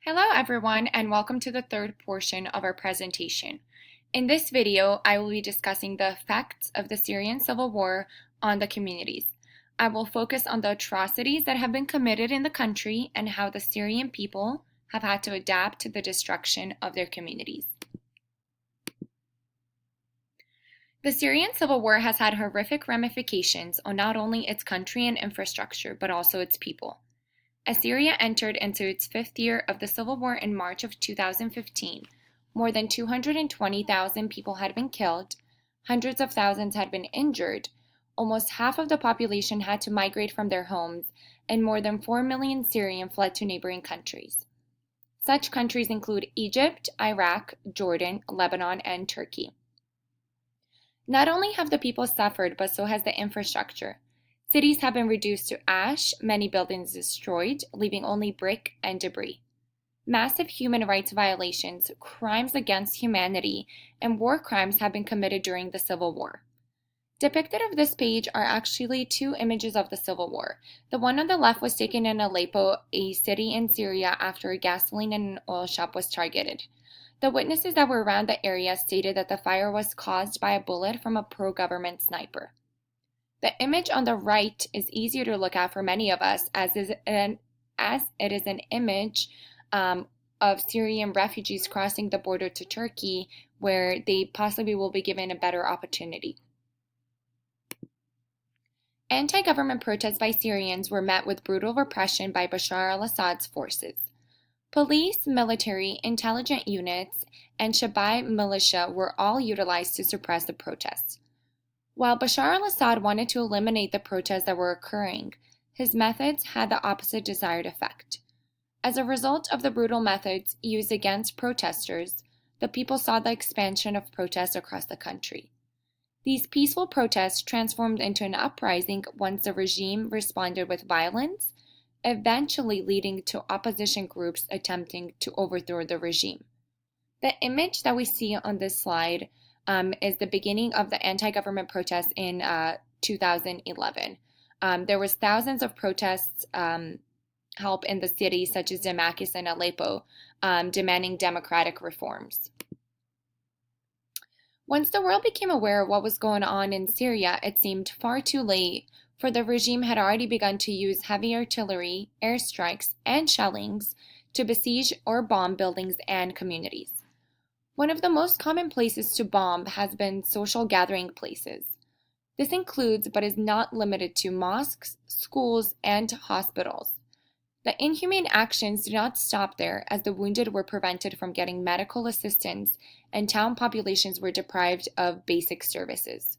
Hello everyone and welcome to the third portion of our presentation. In this video, I will be discussing the effects of the Syrian civil war on the communities. I will focus on the atrocities that have been committed in the country and how the Syrian people have had to adapt to the destruction of their communities. The Syrian civil war has had horrific ramifications on not only its country and infrastructure, but also its people. As Syria entered into its fifth year of the civil war in March of 2015, more than 220,000 people had been killed, hundreds of thousands had been injured, almost half of the population had to migrate from their homes, and more than 4 million Syrians fled to neighboring countries. Such countries include Egypt, Iraq, Jordan, Lebanon, and Turkey. Not only have the people suffered, but so has the infrastructure. Cities have been reduced to ash, many buildings destroyed, leaving only brick and debris. Massive human rights violations, crimes against humanity, and war crimes have been committed during the Civil War. Depicted on this page are actually two images of the Civil War. The one on the left was taken in Aleppo, a city in Syria, after a gasoline and an oil shop was targeted. The witnesses that were around the area stated that the fire was caused by a bullet from a pro-government sniper. The image on the right is easier to look at for many of us as it is an image of Syrian refugees crossing the border to Turkey, where they possibly will be given a better opportunity. Anti-government protests by Syrians were met with brutal repression by Bashar al-Assad's forces. Police, military, intelligence units, and Shabaab militia were all utilized to suppress the protests. While Bashar al-Assad wanted to eliminate the protests that were occurring, his methods had the opposite desired effect. As a result of the brutal methods used against protesters, the people saw the expansion of protests across the country. These peaceful protests transformed into an uprising once the regime responded with violence, eventually leading to opposition groups attempting to overthrow the regime. The image that we see on this slide is the beginning of the anti-government protests in 2011. There was thousands of protests held in the cities such as Damascus and Aleppo, demanding democratic reforms. Once the world became aware of what was going on in Syria, it seemed far too late, for the regime had already begun to use heavy artillery, airstrikes, and shellings to besiege or bomb buildings and communities. One of the most common places to bomb has been social gathering places. This includes, but is not limited to, mosques, schools, and hospitals. The inhumane actions did not stop there, as the wounded were prevented from getting medical assistance and town populations were deprived of basic services.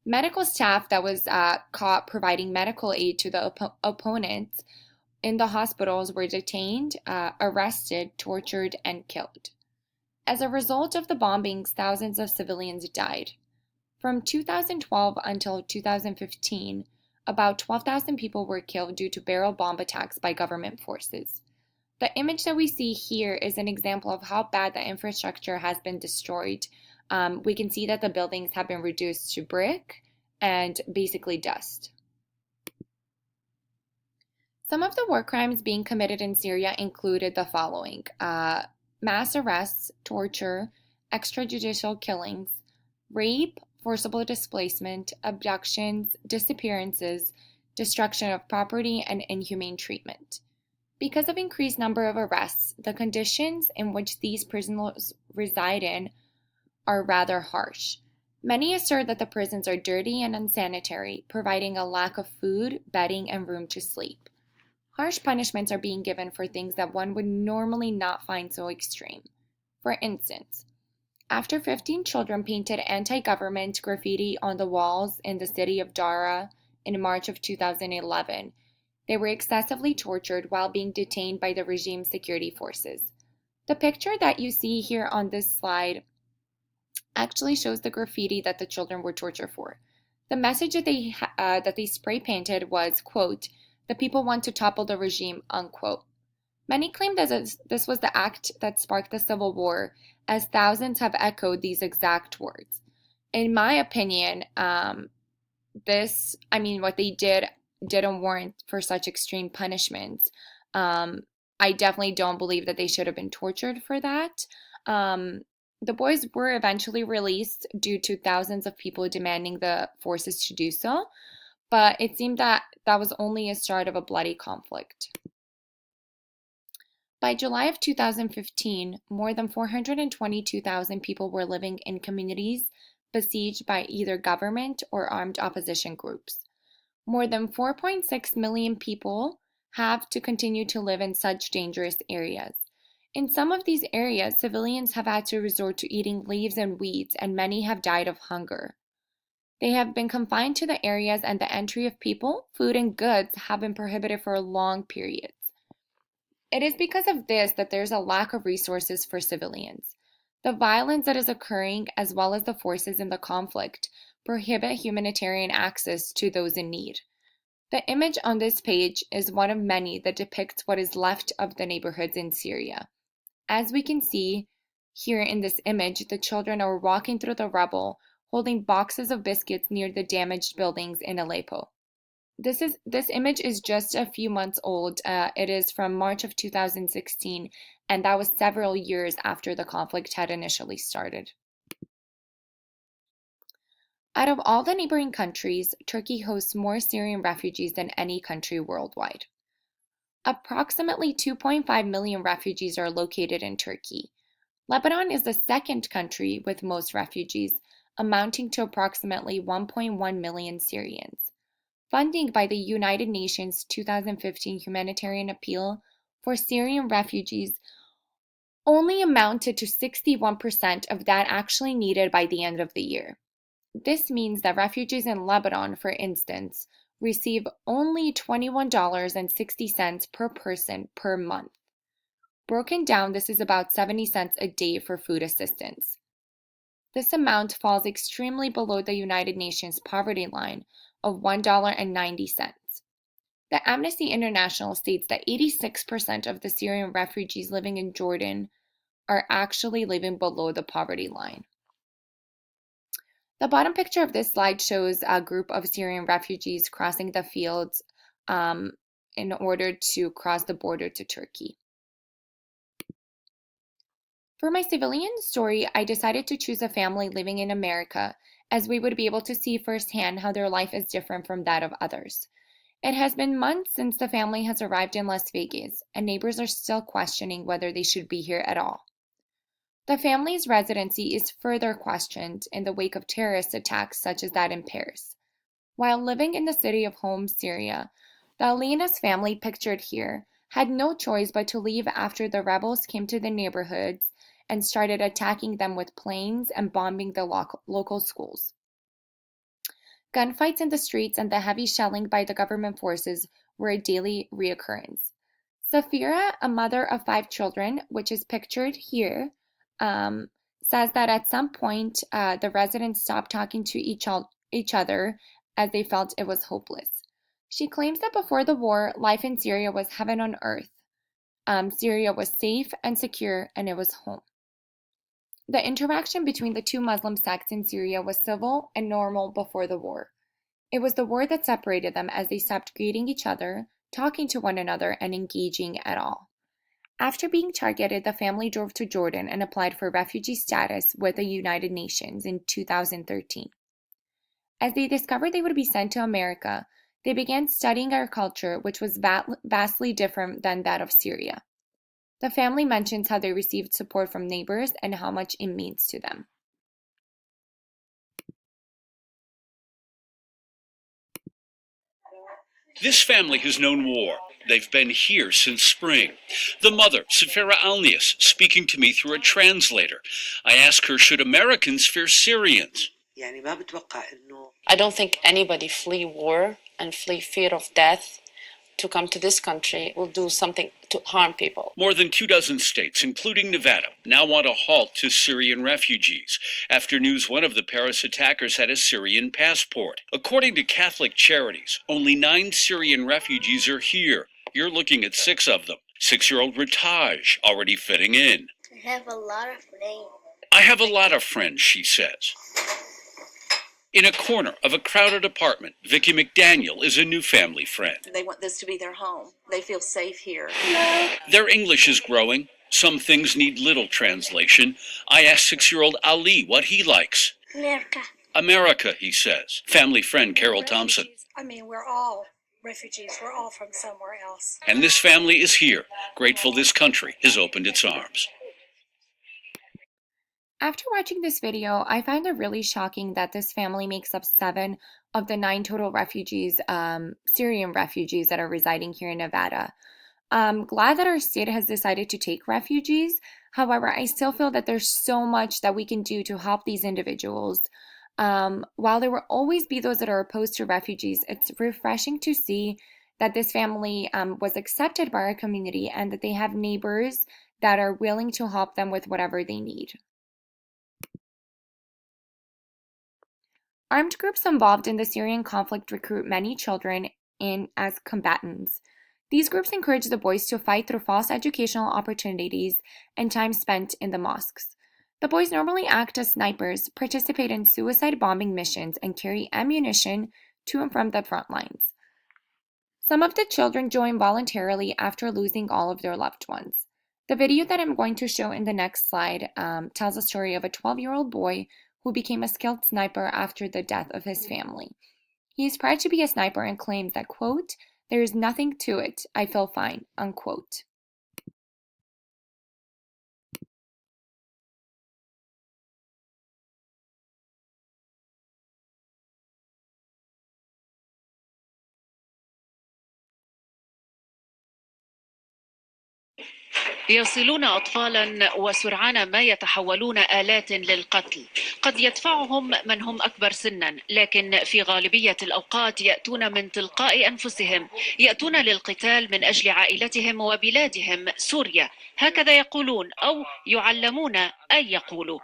Medical staff that was caught providing medical aid to the opponents in the hospitals were detained, arrested, tortured, and killed. As a result of the bombings, thousands of civilians died. From 2012 until 2015, about 12,000 people were killed due to barrel bomb attacks by government forces. The image that we see here is an example of how bad the infrastructure has been destroyed. We can see that the buildings have been reduced to brick and basically dust. Some of the war crimes being committed in Syria included the following: mass arrests, torture, extrajudicial killings, rape, forcible displacement, abductions, disappearances, destruction of property, and inhumane treatment. Because of increased number of arrests, the conditions in which these prisoners reside in are rather harsh. Many assert that the prisons are dirty and unsanitary, providing a lack of food, bedding, and room to sleep. Harsh punishments are being given for things that one would normally not find so extreme. For instance, after 15 children painted anti-government graffiti on the walls in the city of Dara in March of 2011, they were excessively tortured while being detained by the regime's security forces. The picture that you see here on this slide actually shows the graffiti that the children were tortured for. The message that they spray painted was, quote, "The people want to topple the regime," unquote. Many claim that this was the act that sparked the Civil War, as thousands have echoed these exact words. In my opinion, what they didn't warrant for such extreme punishments. I definitely don't believe that they should have been tortured for that. Um, the boys were eventually released due to thousands of people demanding the forces to do so, but it seemed that that was only a start of a bloody conflict. By July of 2015, more than 422,000 people were living in communities besieged by either government or armed opposition groups. More than 4.6 million people have to continue to live in such dangerous areas. In some of these areas, civilians have had to resort to eating leaves and weeds, and many have died of hunger. They have been confined to the areas, and the entry of people, food, and goods have been prohibited for long periods. It is because of this that there's a lack of resources for civilians. The violence that is occurring, as well as the forces in the conflict, prohibit humanitarian access to those in need. The image on this page is one of many that depicts what is left of the neighborhoods in Syria. As we can see here in this image, the children are walking through the rubble, holding boxes of biscuits near the damaged buildings in Aleppo. This image is just a few months old. It is from March of 2016, and that was several years after the conflict had initially started. Out of all the neighboring countries, Turkey hosts more Syrian refugees than any country worldwide. Approximately 2.5 million refugees are located in Turkey. Lebanon is the second country with most refugees, amounting to approximately 1.1 million Syrians. Funding by the United Nations 2015 humanitarian appeal for Syrian refugees only amounted to 61% of that actually needed by the end of the year. This means that refugees in Lebanon, for instance, receive only $21.60 per person per month. Broken down, this is about 70 cents a day for food assistance. This amount falls extremely below the United Nations poverty line of $1.90. The Amnesty International states that 86% of the Syrian refugees living in Jordan are actually living below the poverty line. The bottom picture of this slide shows a group of Syrian refugees crossing the fields in order to cross the border to Turkey. For my civilian story, I decided to choose a family living in America, as we would be able to see firsthand how their life is different from that of others. It has been months since the family has arrived in Las Vegas, and neighbors are still questioning whether they should be here at all. The family's residency is further questioned in the wake of terrorist attacks such as that in Paris. While living in the city of Homs, Syria, the Alinas family pictured here had no choice but to leave after the rebels came to the neighborhoods and started attacking them with planes and bombing the local schools. Gunfights in the streets and the heavy shelling by the government forces were a daily reoccurrence. Safira, a mother of 5 children, which is pictured here, says that at some point the residents stopped talking to each other as they felt it was hopeless. She claims that before the war, life in Syria was heaven on earth. Syria was safe and secure, and it was home. The interaction between the two Muslim sects in Syria was civil and normal before the war. It was the war that separated them as they stopped greeting each other, talking to one another, and engaging at all. After being targeted, the family drove to Jordan and applied for refugee status with the United Nations in 2013. As they discovered they would be sent to America, they began studying our culture, which was vastly different than that of Syria. The family mentions how they received support from neighbors and how much it means to them. This family has known war. They've been here since spring. The mother, Safira Alnius, speaking to me through a translator. I ask her, should Americans fear Syrians? I don't think anybody flee war and flee fear of death to come to this country will do something to harm people. More than 24 states, including Nevada, now want a halt to Syrian refugees after news one of the Paris attackers had a Syrian passport. According to Catholic Charities, only 9 Syrian refugees are here. You're looking at 6 of them. 6-year-old Ritaj already fitting in. I have a lot of friends. I have a lot of friends, she says. In a corner of a crowded apartment, Vicki McDaniel is a new family friend. They want this to be their home. They feel safe here. Their English is growing. Some things need little translation. I asked 6-year-old Ali what he likes. America. America, he says. Family friend Carol Thompson. I mean, we're all refugees. We're all from somewhere else. And this family is here, grateful this country has opened its arms. After watching this video, I find it really shocking that this family makes up 7 of the 9 total refugees, Syrian refugees that are residing here in Nevada. I'm glad that our state has decided to take refugees. However, I still feel that there's so much that we can do to help these individuals. While there will always be those that are opposed to refugees, it's refreshing to see that this family was accepted by our community and that they have neighbors that are willing to help them with whatever they need. Armed groups involved in the Syrian conflict recruit many children in as combatants. These groups encourage the boys to fight through false educational opportunities and time spent in the mosques. The boys normally act as snipers, participate in suicide bombing missions, and carry ammunition to and from the front lines. Some of the children join voluntarily after losing all of their loved ones. The video that I'm going to show in the next slide tells a story of a 12-year-old boy who became a skilled sniper after the death of his family. He is proud to be a sniper and claims that, quote, "There is nothing to it. I feel fine," unquote. يصلون أطفالا وسرعان ما يتحولون آلات للقتل. قد يدفعهم من هم أكبر سنا، لكن في غالبية الأوقات يأتون من تلقاء أنفسهم، يأتون للقتال من أجل عائلتهم وبلادهم سوريا، هكذا يقولون أو يعلمون أن يقولوا.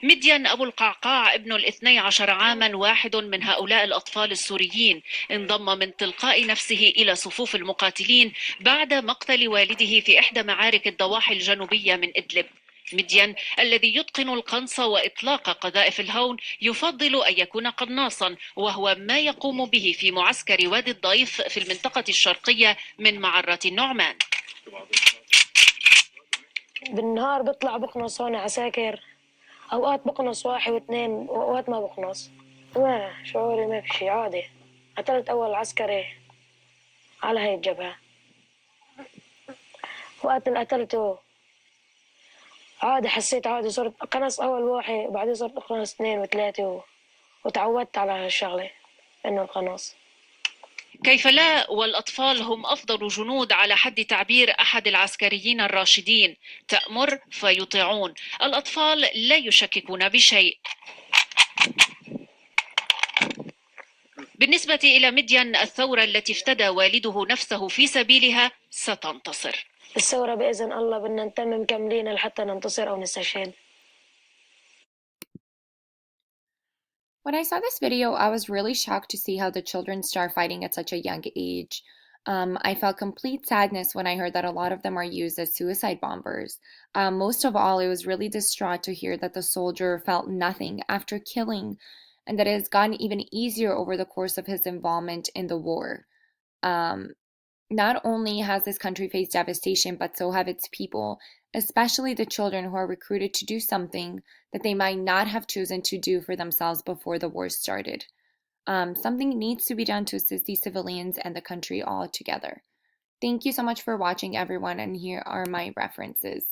مديان أبو القعقاع ابن 12 عاما واحد من هؤلاء الأطفال السوريين، انضم من تلقاء نفسه إلى صفوف المقاتلين بعد مقتل والده في إحدى معارك الضواحي الجنوبية من إدلب. مديان الذي يتقن القنص وإطلاق قذائف الهون يفضل أن يكون قناصا، وهو ما يقوم به في معسكر وادي الضيف في المنطقة الشرقية من معرة النعمان. بالنهار بطلع بقنص هون عساكر، أوقات بقنص واحد واثنين وأوقات ما بقنص. ما شعوري ما في شي، عادي. قتلت أول عسكري على هاي الجبهة، وقت اللي قتلته عادي، حسيت عادي، صرت قنص أول واحد بعدين صرت أقنص 2 و3 وتعودت على هالشغلة إنه القناص. كيف لا والأطفال هم أفضل جنود على حد تعبير أحد العسكريين الراشدين، تأمر فيطيعون. الأطفال لا يشككون بشيء. بالنسبة إلى مدين، الثورة التي افتدى والده نفسه في سبيلها ستنتصر. الثورة بإذن الله بدنا نتمم كاملين لحتى ننتصر أو نستشهد. When I saw this video, I was really shocked to see how the children start fighting at such a young age. I felt complete sadness when I heard that a lot of them are used as suicide bombers. Most of all, it was really distraught to hear that the soldier felt nothing after killing, and that it has gotten even easier over the course of his involvement in the war. Not only has this country faced devastation, but so have its people, especially the children who are recruited to do something that they might not have chosen to do for themselves before the war started. Something needs to be done to assist these civilians and the country all together. Thank you so much for watching, everyone, and here are my references.